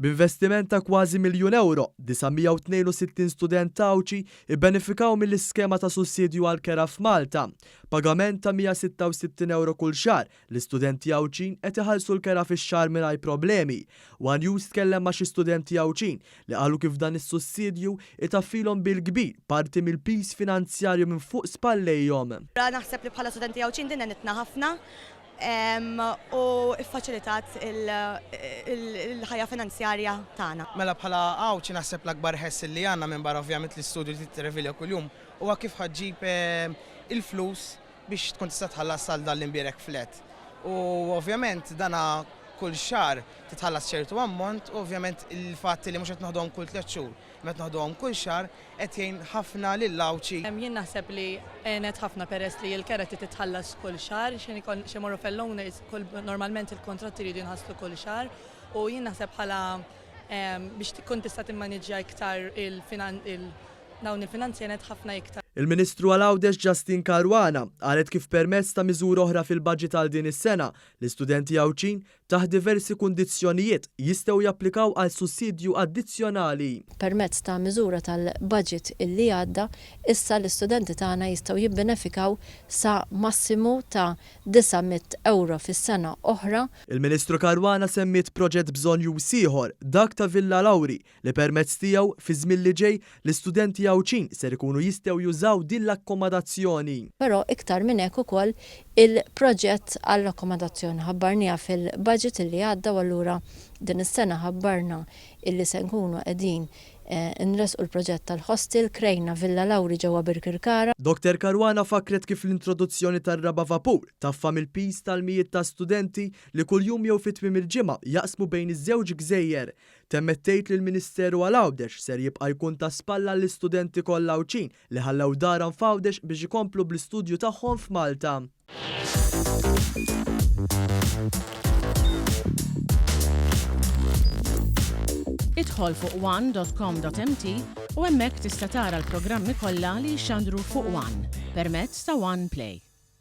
B'investiment ta' kważi miljun euro, 962 student Għawdxi jibbenefikaw mill-iskema ta' sussidju għall-Kera f'Malta. Pagament ta' 166 euro kull xahar, l-istudenti Għawdxin qed iħallsu l-kera fix-xahar mingħajr problemi. Għawdx tkellem ma' xi studenti Għawdxin li qalu kif dan is-sussidju jtaffilhom bil-kbir parti mill-pis finanzjarju minn fuq spallejhom. Naħseb li bħala studenti Għawdxin din nitna ħafna u iffaċilitat il-ħajja finanzjarja tagħna. Mela bħala Għawdxi naħseb l-akbar ħess li għandna minn barra ovvjament l-istudju li titrevilja kuljum huwa kif ħaġġib il-flus biex tkun tista' tħallas sal dan l-imbierek flet. U ovvjament dana kull xahar titħallas ċertu ammont, u ovvjament il-fatt li mhux qed naħduhom kull 3 xhur, qed naħduhom kull xahar qed jgħin ħafna lil Għawdxi. Jien naħseb li għenet ħafna peress li l-kera titħallas kull xahar, xi morru fell-owners normalment il-kontratti jridu jinħasslu kull xahar, u jien naħseb bħala biex tkun tista' timmaneġġja iktar dawn il-finanzi għenet ħafna iktar. Il-Ministru għall-Għawdex Justyne Caruana qalet kif permezz ta' miżuri oħra fil-budget għal din is-sena l-istudenti Għawdxin taħt diversi kundizzjonijiet jistgħu japplikaw għal sussidju addizzjonali. Permezz ta' miżura tal-budget illi għadda, issa l-istudenti tagħna jistgħu jibbenefikaw sa massimu ta' 900 euro fis-sena oħra. Il-Ministru Caruana semmiet proġett bżonnjuż ieħor dak ta' Villa Lawri li permezz tiegħu fi żmien li ġej l-istudenti Għawdxin ser ikunu jistgħu jużaw din l-akkomodazzjoni. Però iktar minn hekk ukoll il-proġett għall-akkomodazzjoni ħabbarniha fil-budget illi għadda, u allura din is-sena ħabbarna illi se nkunu qegħdin nresqu l-proġett tal-hostel krejna Villa Lawri ġewwa Birkirkara. Dr. Caruana fakret kif l-introduzzjoni tar-raba vapur taffa mill-pis tal-mijiet ta' studenti li kuljum jew fit-tmiem il-ġimgħa jaqsmu bejn iż-żewġ gżejjer. Temmettejt li l-Ministeru għall-Għawdex ser jibqa' jkun ta' spalla l-istudenti kollha Għawdxin li ħallew darhom f'Għawdex biex ikomplu bl-istudju tagħhom f'Malta. Idħol fuq one.com.mt u hemmhekk tista' tara l-programmi kollha li jxandru fuq One permezz ta' One Play.